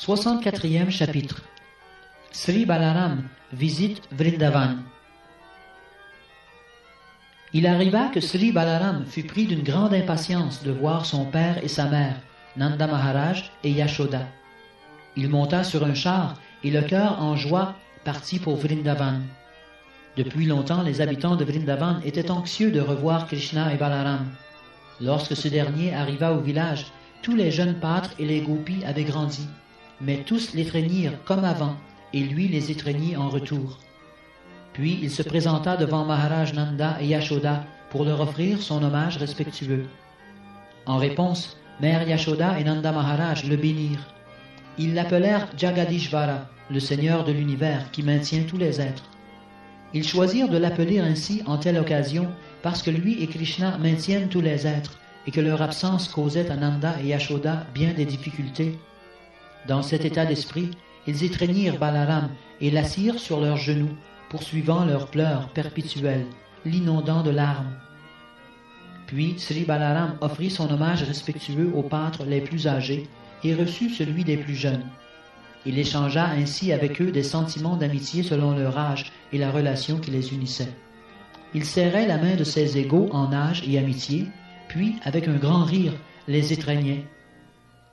64e chapitre. Sri Balaram visite Vrindavan. Il arriva que Sri Balaram fut pris d'une grande impatience de voir son père et sa mère, Nanda Maharaj et Yashoda. Il monta sur un char et le cœur en joie partit pour Vrindavan. Depuis longtemps, les habitants de Vrindavan étaient anxieux de revoir Krishna et Balaram. Lorsque ce dernier arriva au village, tous les jeunes pâtres et les gopis avaient grandi, mais tous l'étreignirent comme avant, et lui les étreignit en retour. Puis il se présenta devant Maharaj Nanda et Yashoda pour leur offrir son hommage respectueux. En réponse, Mère Yashoda et Nanda Maharaj le bénirent. Ils l'appelèrent Jagadishvara, le Seigneur de l'univers qui maintient tous les êtres. Ils choisirent de l'appeler ainsi en telle occasion parce que lui et Krishna maintiennent tous les êtres et que leur absence causait à Nanda et Yashoda bien des difficultés. Dans cet état d'esprit, ils étreignirent Balaram et l'assirent sur leurs genoux, poursuivant leurs pleurs perpétuels, l'inondant de larmes. Puis Sri Balaram offrit son hommage respectueux aux pâtres les plus âgés et reçut celui des plus jeunes. Il échangea ainsi avec eux des sentiments d'amitié selon leur âge et la relation qui les unissait. Il serrait la main de ses égaux en âge et amitié, puis, avec un grand rire, les étreignait.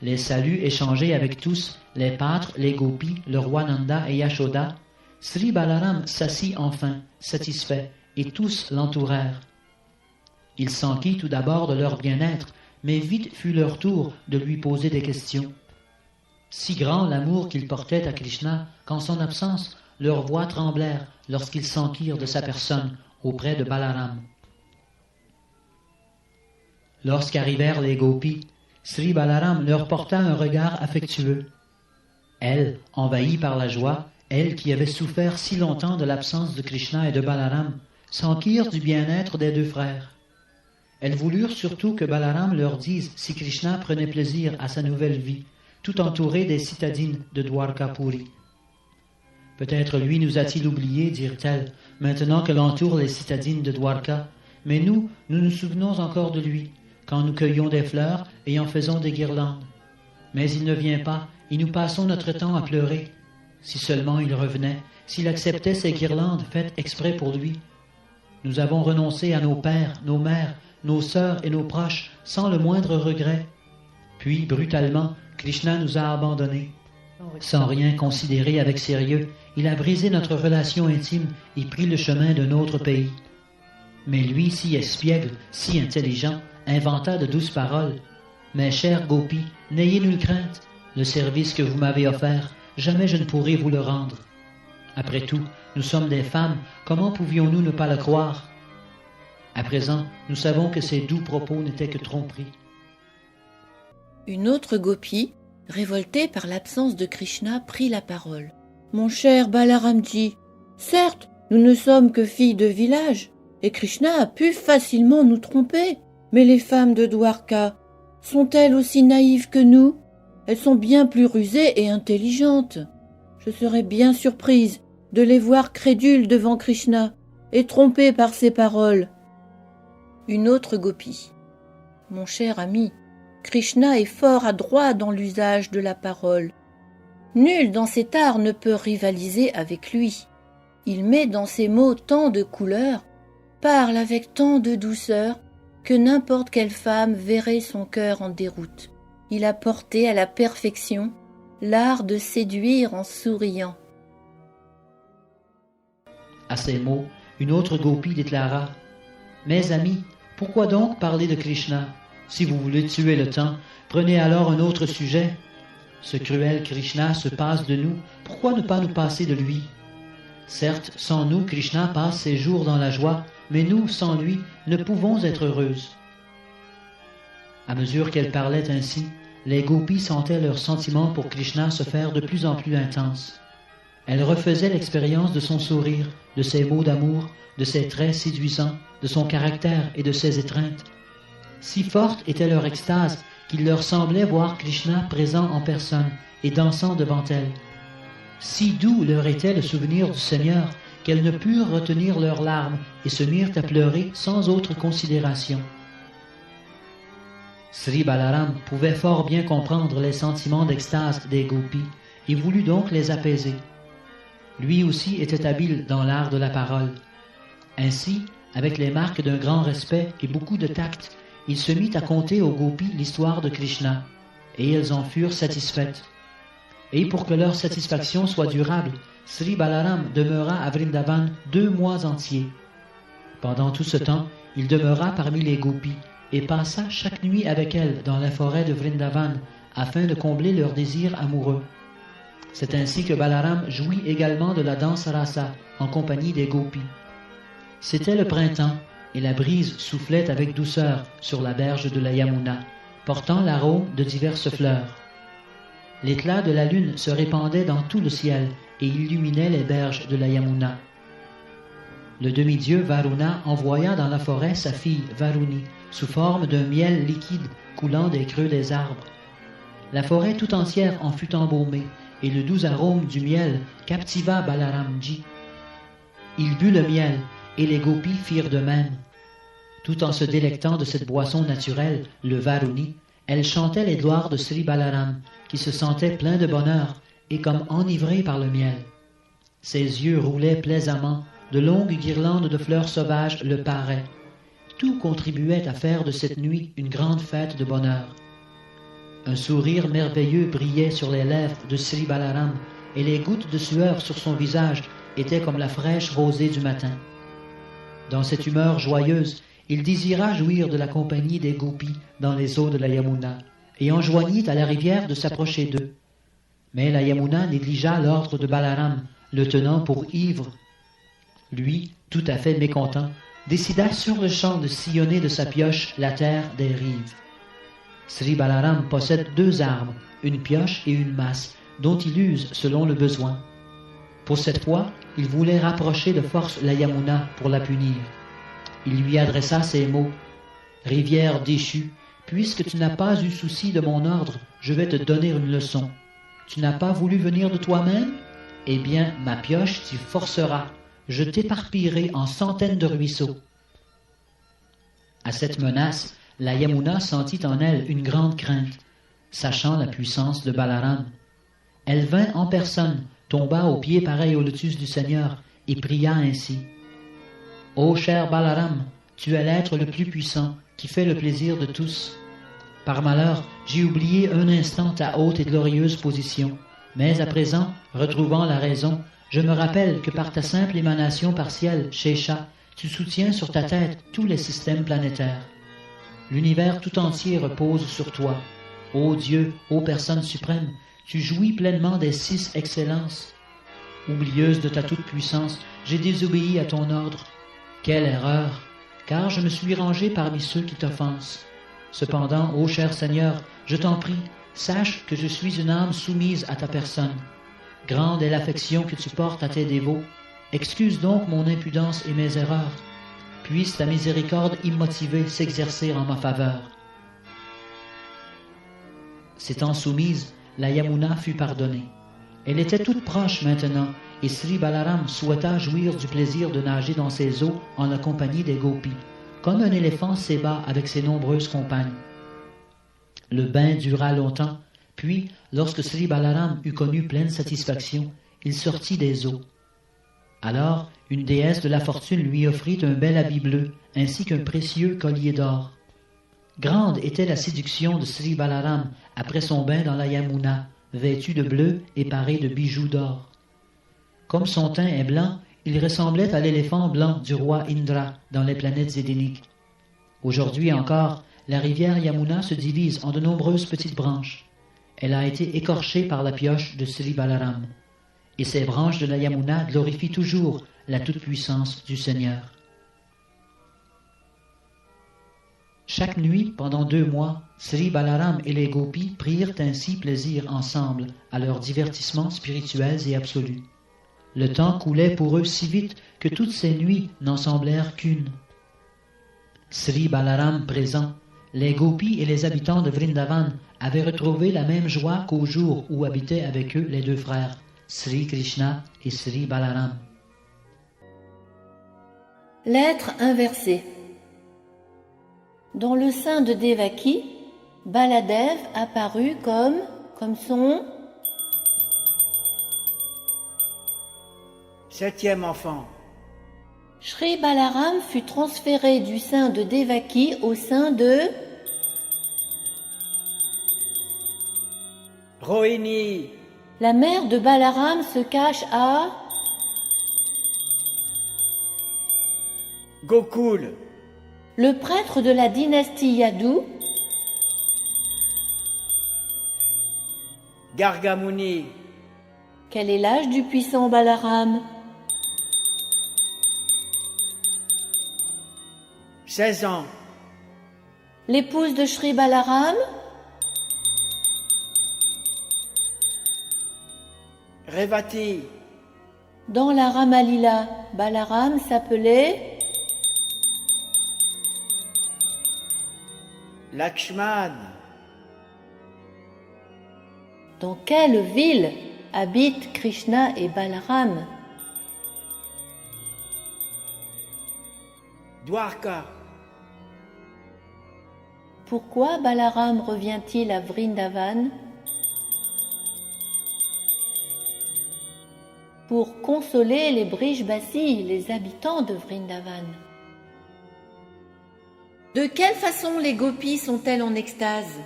Les saluts échangés avec tous, les pâtres, les gopis, le roi Nanda et Yashoda, Sri Balaram s'assit enfin, satisfait, et tous l'entourèrent. Il s'enquit tout d'abord de leur bien-être, mais vite fut leur tour de lui poser des questions. Si grand l'amour qu'ils portaient à Krishna qu'en son absence, leurs voix tremblèrent lorsqu'ils s'enquirent de sa personne auprès de Balaram. Lorsqu'arrivèrent les gopis, Sri Balaram leur porta un regard affectueux. Elles, envahies par la joie, elles qui avaient souffert si longtemps de l'absence de Krishna et de Balaram, s'enquirent du bien-être des deux frères. Elles voulurent surtout que Balaram leur dise si Krishna prenait plaisir à sa nouvelle vie, tout entouré des citadines de Dwarkapuri. Peut-être lui nous a-t-il oubliés, dirent-elles, maintenant que l'entourent les citadines de Dwarka, mais nous nous souvenons encore de lui, quand nous cueillons des fleurs et en faisons des guirlandes. Mais il ne vient pas, et nous passons notre temps à pleurer. Si seulement il revenait, s'il acceptait ces guirlandes faites exprès pour lui. Nous avons renoncé à nos pères, nos mères, nos sœurs et nos proches, sans le moindre regret. Puis, brutalement, Krishna nous a abandonnés. Sans rien considérer avec sérieux, il a brisé notre relation intime et pris le chemin d'un autre pays. Mais lui, si espiègle, si intelligent, inventa de douces paroles. « Mes chers gopis, n'ayez nulle crainte. Le service que vous m'avez offert, jamais je ne pourrai vous le rendre. Après tout, nous sommes des femmes, comment pouvions-nous ne pas le croire? À présent, nous savons que ces doux propos n'étaient que tromperies. » Une autre gopie, révoltée par l'absence de Krishna, prit la parole. « Mon cher Balaramji, certes, nous ne sommes que filles de village, et Krishna a pu facilement nous tromper. Mais les femmes de Dwarka, sont-elles aussi naïves que nous? Elles sont bien plus rusées et intelligentes. Je serais bien surprise de les voir crédules devant Krishna et trompées par ses paroles. » Une autre gopie. « Mon cher ami, Krishna est fort adroit dans l'usage de la parole. Nul dans cet art ne peut rivaliser avec lui. Il met dans ses mots tant de couleurs, parle avec tant de douceur, que n'importe quelle femme verrait son cœur en déroute. Il a porté à la perfection l'art de séduire en souriant. » À ces mots, une autre gopie déclara « Mes amis, pourquoi donc parler de Krishna? Si vous voulez tuer le temps, prenez alors un autre sujet. Ce cruel Krishna se passe de nous, pourquoi ne pas nous passer de lui? Certes, sans nous, Krishna passe ses jours dans la joie, mais nous, sans lui, ne pouvons être heureuses. » À mesure qu'elles parlaient ainsi, les gopis sentaient leurs sentiments pour Krishna se faire de plus en plus intenses. Elles refaisaient l'expérience de son sourire, de ses mots d'amour, de ses traits séduisants, de son caractère et de ses étreintes. Si forte était leur extase qu'il leur semblait voir Krishna présent en personne et dansant devant elles. Si doux leur était le souvenir du Seigneur qu'elles ne purent retenir leurs larmes et se mirent à pleurer sans autre considération. Sri Balaram pouvait fort bien comprendre les sentiments d'extase des gopis et voulut donc les apaiser. Lui aussi était habile dans l'art de la parole. Ainsi, avec les marques d'un grand respect et beaucoup de tact, il se mit à conter aux gopis l'histoire de Krishna, et elles en furent satisfaites. Et pour que leur satisfaction soit durable, Sri Balaram demeura à Vrindavan 2 mois entiers. Pendant tout ce temps, il demeura parmi les gopis et passa chaque nuit avec elles dans la forêt de Vrindavan afin de combler leurs désirs amoureux. C'est ainsi que Balaram jouit également de la danse rasa en compagnie des gopis. C'était le printemps et la brise soufflait avec douceur sur la berge de la Yamuna, portant l'arôme de diverses fleurs. L'éclat de la lune se répandait dans tout le ciel et illuminait les berges de la Yamuna. Le demi-dieu Varuna envoya dans la forêt sa fille Varuni sous forme d'un miel liquide coulant des creux des arbres. La forêt tout entière en fut embaumée et le doux arôme du miel captiva Balaramji. Il but le miel et les gopis firent de même. Tout en se délectant de cette boisson naturelle, le Varuni, elle chantait les gloires de Sri Balaram, qui se sentait plein de bonheur et comme enivré par le miel. Ses yeux roulaient plaisamment, de longues guirlandes de fleurs sauvages le paraient. Tout contribuait à faire de cette nuit une grande fête de bonheur. Un sourire merveilleux brillait sur les lèvres de Sri Balaram et les gouttes de sueur sur son visage étaient comme la fraîche rosée du matin. Dans cette humeur joyeuse, il désira jouir de la compagnie des gopis dans les eaux de la Yamuna et enjoignit à la rivière de s'approcher d'eux. Mais la Yamuna négligea l'ordre de Balaram, le tenant pour ivre. Lui, tout à fait mécontent, décida sur le champ de sillonner de sa pioche la terre des rives. Sri Balaram possède 2 armes, une pioche et une masse, dont il use selon le besoin. Pour cette fois, il voulait rapprocher de force la Yamuna pour la punir. Il lui adressa ces mots: « Rivière déchue, puisque tu n'as pas eu souci de mon ordre, je vais te donner une leçon. Tu n'as pas voulu venir de toi-même? Eh bien, ma pioche t'y forcera. Je t'éparpillerai en centaines de ruisseaux. » À cette menace, la Yamuna sentit en elle une grande crainte, sachant la puissance de Balaram. Elle vint en personne, tomba aux pieds pareils au lotus du Seigneur, et pria ainsi: « Ô cher Balaram, tu es l'être le plus puissant, qui fait le plaisir de tous. Par malheur, j'ai oublié un instant ta haute et glorieuse position, mais à présent, retrouvant la raison, je me rappelle que par ta simple émanation partielle, Shesha, tu soutiens sur ta tête tous les systèmes planétaires. L'univers tout entier repose sur toi. Ô Dieu, ô personne suprême, tu jouis pleinement des 6 excellences. Oublieuse de ta toute-puissance, j'ai désobéi à ton ordre. Quelle erreur! Car je me suis rangé parmi ceux qui t'offensent. Cependant, ô cher Seigneur, je t'en prie, sache que je suis une âme soumise à ta personne. Grande est l'affection que tu portes à tes dévots. Excuse donc mon impudence et mes erreurs. Puisse ta miséricorde immotivée s'exercer en ma faveur. » S'étant soumise, la Yamuna fut pardonnée. Elle était toute proche maintenant, et Sri Balaram souhaita jouir du plaisir de nager dans ses eaux en la compagnie des gopis, comme un éléphant s'ébat avec ses nombreuses compagnes. Le bain dura longtemps, puis, lorsque Sri Balaram eut connu pleine satisfaction, il sortit des eaux. Alors, une déesse de la fortune lui offrit un bel habit bleu, ainsi qu'un précieux collier d'or. Grande était la séduction de Sri Balaram après son bain dans la Yamuna, vêtu de bleu et paré de bijoux d'or. Comme son teint est blanc, il ressemblait à l'éléphant blanc du roi Indra dans les planètes édéniques. Aujourd'hui encore, la rivière Yamuna se divise en de nombreuses petites branches. Elle a été écorchée par la pioche de Sri Balaram. Et ces branches de la Yamuna glorifient toujours la toute-puissance du Seigneur. Chaque nuit, pendant 2 mois, Sri Balaram et les gopis prirent ainsi plaisir ensemble à leurs divertissements spirituels et absolus. Le temps coulait pour eux si vite que toutes ces nuits n'en semblèrent qu'une. Sri Balaram présent, les gopis et les habitants de Vrindavan avaient retrouvé la même joie qu'au jour où habitaient avec eux les 2 frères, Sri Krishna et Sri Balaram. Lettre inversée. Dans le sein de Devaki, Baladev apparut comme son 7e enfant. Shri Balaram fut transféré du sein de Devaki au sein de Rohini. La mère de Balaram se cache à Gokul. le prêtre de la dynastie Yadu, Gargamuni. quel est l'âge du puissant Balaram? 16 ans. L'épouse de Shri Balaram, Revati. dans la Ramalila, Balaram s'appelait Lakshman. dans quelle ville habitent Krishna et Balaram? Dwarka. Pourquoi Balaram revient-il à Vrindavan? Pour consoler les Brijbasi, les habitants de Vrindavan. De quelle façon les gopis sont-elles en extase?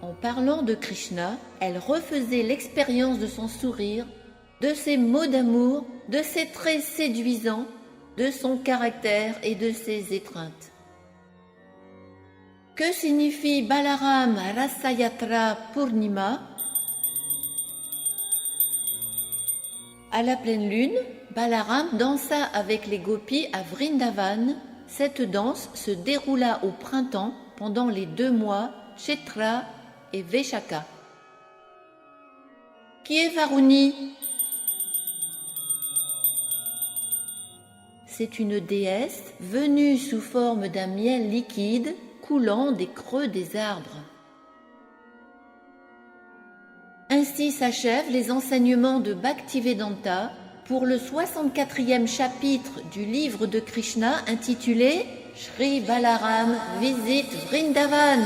En parlant de Krishna, elles refaisaient l'expérience de son sourire, de ses mots d'amour, de ses traits séduisants, de son caractère et de ses étreintes. Que signifie Balaram Rasayatra Purnima? À la pleine lune, Balaram dansa avec les gopis à Vrindavan. Cette danse se déroula au printemps pendant les 2 mois Chaitra et Vaishakha. Qui est Varuni? C'est une déesse venue sous forme d'un miel liquide coulant des creux des arbres. Ainsi s'achèvent les enseignements de Bhaktivedanta pour le 64e chapitre du livre de Krishna intitulé Shri Balaram visite Vrindavan.